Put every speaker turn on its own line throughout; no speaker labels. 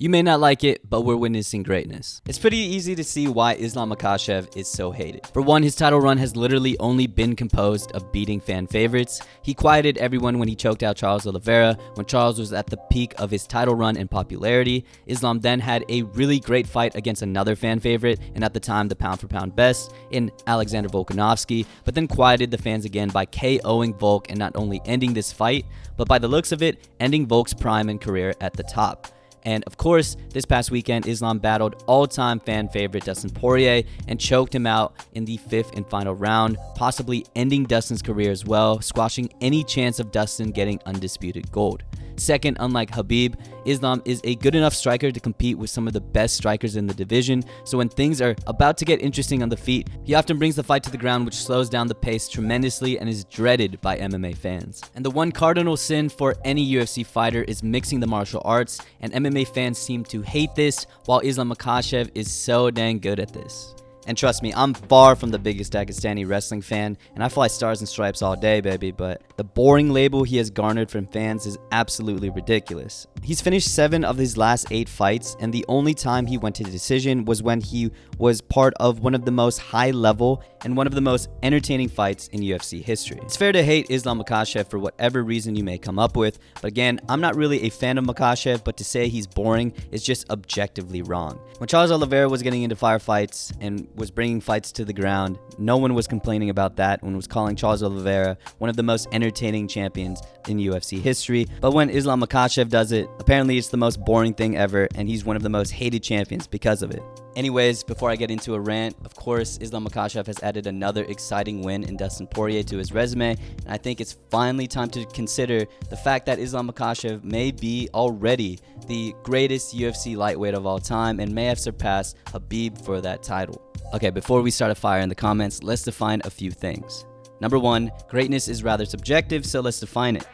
You may not like it, but we're witnessing greatness. It's pretty easy to see why Islam Makhachev is so hated. For one, his title run has literally only been composed of beating fan favorites. He quieted everyone when he choked out Charles Oliveira when Charles was at the peak of his title run and popularity. Islam then had a really great fight against another fan favorite, and at the time the pound for pound best, in Alexander Volkanovski, but then quieted the fans again by KOing Volk and not only ending this fight, but by the looks of it, ending Volk's prime and career at the top. And of course, this past weekend, Islam battled all-time fan favorite Dustin Poirier and choked him out in the 5th and final round, possibly ending Dustin's career as well, squashing any chance of Dustin getting undisputed gold. Second, unlike Khabib, Islam is a good enough striker to compete with some of the best strikers in the division, so when things are about to get interesting on the feet, he often brings the fight to the ground, which slows down the pace tremendously and is dreaded by MMA fans. And the one cardinal sin for any UFC fighter is mixing the martial arts, and MMA fans seem to hate this, while Islam Makhachev is so dang good at this. And trust me, I'm far from the biggest Dagestani wrestling fan, and I fly stars and stripes all day, baby, but the boring label he has garnered from fans is absolutely ridiculous. He's finished 7 of his last 8 fights, and the only time he went to decision was when he was part of one of the most high-level and one of the most entertaining fights in UFC history. It's fair to hate Islam Makhachev for whatever reason you may come up with, but again, I'm not really a fan of Makhachev, but to say he's boring is just objectively wrong. When Charles Oliveira was getting into firefights and was bringing fights to the ground, no one was complaining about that and was calling Charles Oliveira one of the most entertaining champions in UFC history. But when Islam Makhachev does it, apparently it's the most boring thing ever, and he's one of the most hated champions because of it. Anyways, before I get into a rant, of course, Islam Makhachev has added another exciting win in Dustin Poirier to his resume, and I think it's finally time to consider the fact that Islam Makhachev may be already the greatest UFC lightweight of all time and may have surpassed Khabib for that title. Okay, before we start a fire in the comments, let's define a few things. Number 1, greatness is rather subjective, so let's define it.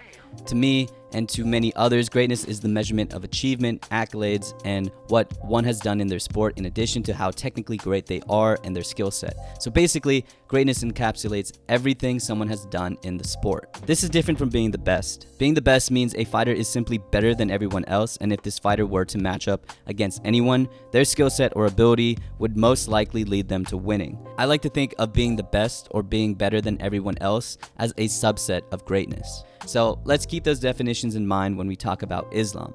To me, and to many others, greatness is the measurement of achievement, accolades, and what one has done in their sport in addition to how technically great they are and their skill set. So basically, greatness encapsulates everything someone has done in the sport. This is different from being the best. Being the best means a fighter is simply better than everyone else, and if this fighter were to match up against anyone, their skill set or ability would most likely lead them to winning. I like to think of being the best or being better than everyone else as a subset of greatness. So let's keep those definitions in mind when we talk about Islam.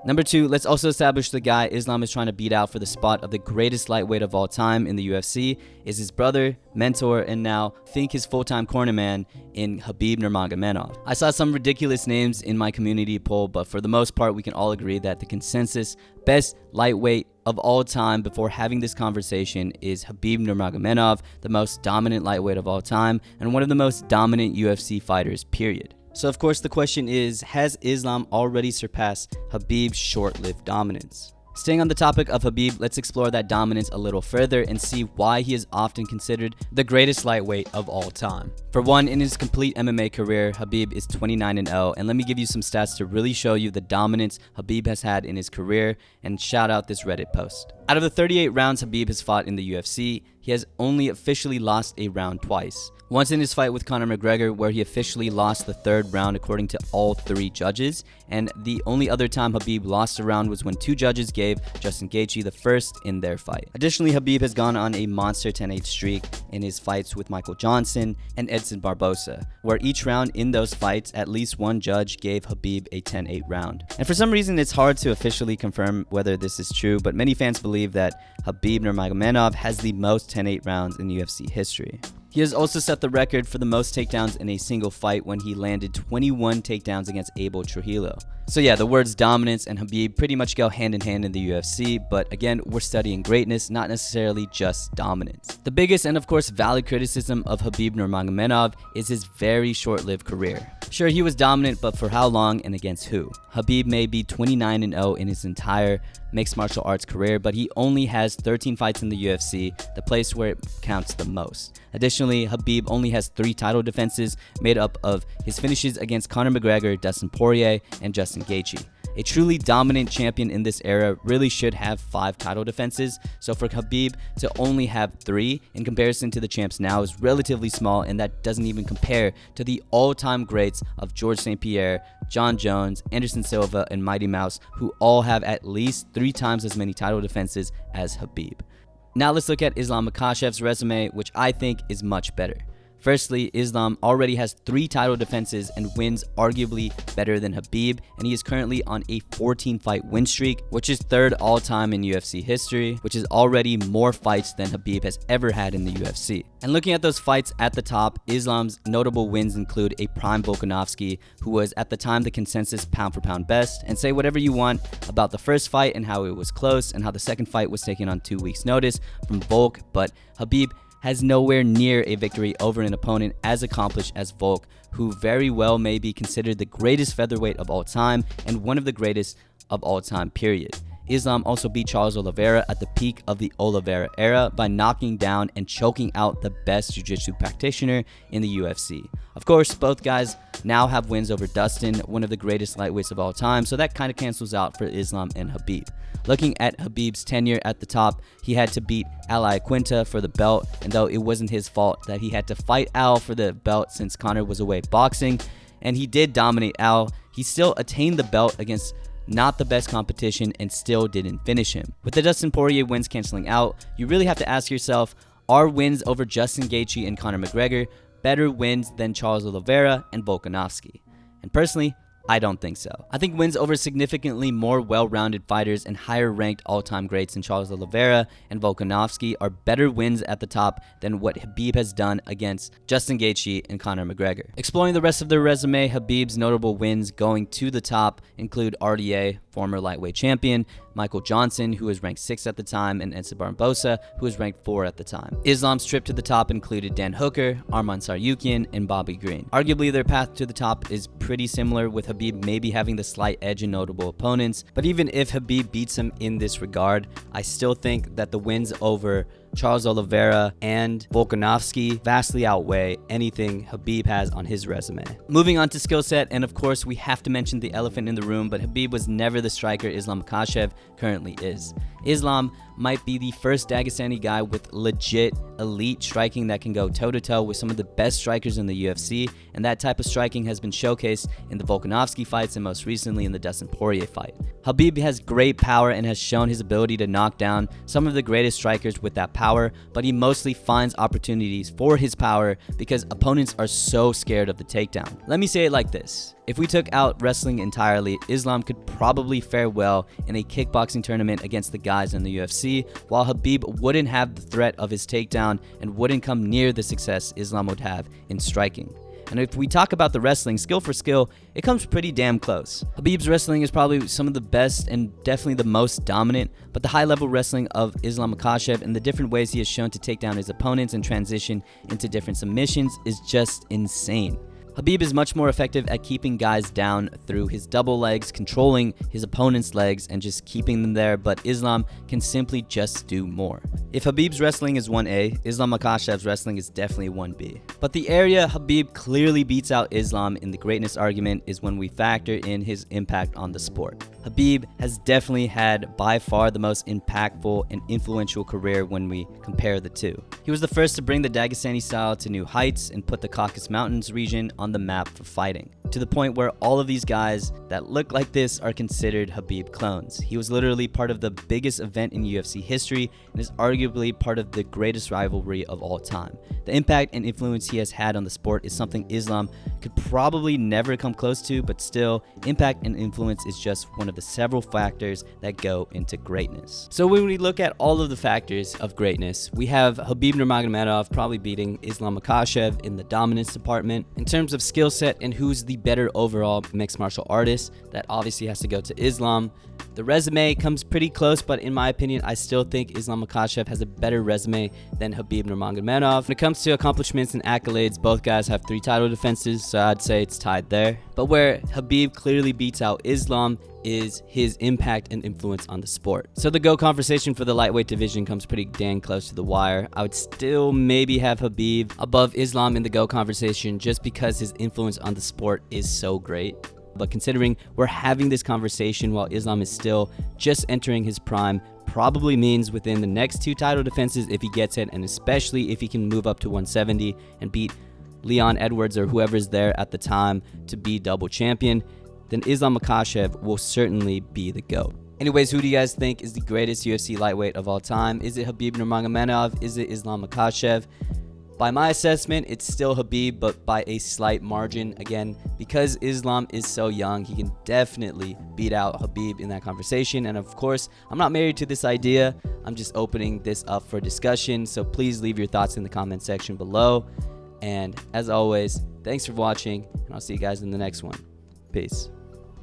Number 2, let's also establish the guy Islam is trying to beat out for the spot of the greatest lightweight of all time in the UFC is his brother, mentor, and now think his full-time cornerman in Khabib Nurmagomedov. I saw some ridiculous names in my community poll, but for the most part, we can all agree that the consensus best lightweight of all time before having this conversation is Khabib Nurmagomedov, the most dominant lightweight of all time and one of the most dominant UFC fighters, period. So of course the question is, has Islam already surpassed Khabib's short-lived dominance? Staying on the topic of Khabib, let's explore that dominance a little further and see why he is often considered the greatest lightweight of all time. For one, in his complete MMA career, Khabib is 29-0, and let me give you some stats to really show you the dominance Khabib has had in his career, and shout out this Reddit post. Out of the 38 rounds Khabib has fought in the UFC, he has only officially lost a round twice. Once in his fight with Conor McGregor, where he officially lost the 3rd round according to all 3 judges, and the only other time Khabib lost a round was when 2 judges gave Justin Gaethje the first in their fight. Additionally, Khabib has gone on a monster 10-8 streak in his fights with Michael Johnson and Edson Barbosa, where each round in those fights, at least one judge gave Khabib a 10-8 round. And for some reason, it's hard to officially confirm whether this is true, but many fans believe that Khabib Nurmagomedov has the most 10-8 rounds in UFC history. He has also set the record for the most takedowns in a single fight when he landed 21 takedowns against Abel Trujillo. So yeah, the words dominance and Khabib pretty much go hand in hand in the UFC, but again, we're studying greatness, not necessarily just dominance. The biggest and of course valid criticism of Khabib Nurmagomedov is his very short-lived career. Sure, he was dominant, but for how long and against who? Khabib may be 29-0 in his entire mixed martial arts career, but he only has 13 fights in the UFC, the place where it counts the most. Additionally, Khabib only has 3 title defenses made up of his finishes against Conor McGregor, Dustin Poirier, and Justin Gaethje. A truly dominant champion in this era really should have 5 title defenses, so for Khabib to only have 3 in comparison to the champs now is relatively small, and that doesn't even compare to the all-time greats fights of George St. Pierre, John Jones, Anderson Silva, and Mighty Mouse, who all have at least 3 times as many title defenses as Khabib. Now let's look at Islam Makhachev's resume, which I think is much better. Firstly, Islam already has 3 title defenses and wins arguably better than Khabib, and he is currently on a 14-fight win streak, which is 3rd all-time in UFC history, which is already more fights than Khabib has ever had in the UFC. And looking at those fights at the top, Islam's notable wins include a prime Volkanovski, who was at the time the consensus pound-for-pound best, and say whatever you want about the first fight and how it was close and how the second fight was taken on 2 weeks' notice from Volk, but Khabib has nowhere near a victory over an opponent as accomplished as Volk, who very well may be considered the greatest featherweight of all time and one of the greatest of all time, period. Islam also beat Charles Oliveira at the peak of the Oliveira era by knocking down and choking out the best jiu-jitsu practitioner in the UFC. Of course, both guys now have wins over Dustin, one of the greatest lightweights of all time, so that kind of cancels out for Islam and Khabib. Looking at Khabib's tenure at the top, he had to beat Al Iaquinta for the belt, and though it wasn't his fault that he had to fight Al for the belt since Conor was away boxing, and he did dominate Al, he still attained the belt against not the best competition and still didn't finish him. With the Dustin Poirier wins canceling out, you really have to ask yourself, are wins over Justin Gaethje and Conor McGregor better wins than Charles Oliveira and Volkanovski? And personally, I don't think so. I think wins over significantly more well-rounded fighters and higher-ranked all-time greats than Charles Oliveira and Volkanovski are better wins at the top than what Khabib has done against Justin Gaethje and Conor McGregor. Exploring the rest of their resume, Khabib's notable wins going to the top include RDA, former lightweight champion, Michael Johnson, who was ranked 6th at the time, and Edson Barbosa, who was ranked 4 at the time. Islam's trip to the top included Dan Hooker, Arman Tsarukyan, and Bobby Green. Arguably, their path to the top is pretty similar, with Khabib maybe having the slight edge in notable opponents, but even if Khabib beats him in this regard, I still think that the wins over Charles Oliveira and Volkanovski vastly outweigh anything Khabib has on his resume. Moving on to skill set, and of course we have to mention the elephant in the room, but Khabib was never the striker Islam Makhachev currently is. Islam might be the first Dagestani guy with legit elite striking that can go toe-to-toe with some of the best strikers in the UFC, and that type of striking has been showcased in the Volkanovski fights and most recently in the Dustin Poirier fight. Khabib has great power and has shown his ability to knock down some of the greatest strikers with that power, but he mostly finds opportunities for his power because opponents are so scared of the takedown. Let me say it like this. If we took out wrestling entirely, Islam could probably fare well in a kickboxing tournament against the guys in the UFC, while Khabib wouldn't have the threat of his takedown and wouldn't come near the success Islam would have in striking. And if we talk about the wrestling, skill for skill, it comes pretty damn close. Khabib's wrestling is probably some of the best and definitely the most dominant, but the high-level wrestling of Islam Makhachev and the different ways he has shown to take down his opponents and transition into different submissions is just insane. Khabib is much more effective at keeping guys down through his double legs, controlling his opponent's legs, and just keeping them there, but Islam can simply just do more. If Khabib's wrestling is 1A, Islam Makhachev's wrestling is definitely 1B. But the area Khabib clearly beats out Islam in the greatness argument is when we factor in his impact on the sport. Khabib has definitely had by far the most impactful and influential career when we compare the two. He was the first to bring the Dagestani style to new heights and put the Caucasus Mountains region on the map for fighting, to the point where all of these guys that look like this are considered Khabib clones. He was literally part of the biggest event in UFC history and is arguably part of the greatest rivalry of all time. The impact and influence he has had on the sport is something Islam could probably never come close to, but still, impact and influence is just one of the several factors that go into greatness. So when we look at all of the factors of greatness, we have Khabib Nurmagomedov probably beating Islam Makhachev in the dominance department. In terms of skill set and who's the better overall mixed martial artist, that obviously has to go to Islam. The resume comes pretty close, but in my opinion, I still think Islam Makhachev has a better resume than Khabib Nurmagomedov. When it comes to accomplishments and accolades, both guys have 3 title defenses, so I'd say it's tied there. But where Khabib clearly beats out Islam is his impact and influence on the sport. So the GOAT conversation for the lightweight division comes pretty dang close to the wire. I would still maybe have Khabib above Islam in the GOAT conversation just because his influence on the sport is so great. But considering we're having this conversation while Islam is still just entering his prime, probably means within the next 2 title defenses if he gets it, and especially if he can move up to 170 and beat Leon Edwards or whoever's there at the time to be double champion, then Islam Makhachev will certainly be the GOAT. Anyways, who do you guys think is the greatest UFC lightweight of all time? Is it Khabib Nurmagomedov? Is it Islam Makhachev? By my assessment, it's still Khabib, but by a slight margin. Again, because Islam is so young, he can definitely beat out Khabib in that conversation. And of course, I'm not married to this idea. I'm just opening this up for discussion. So please leave your thoughts in the comment section below. And as always, thanks for watching, and I'll see you guys in the next one. Peace.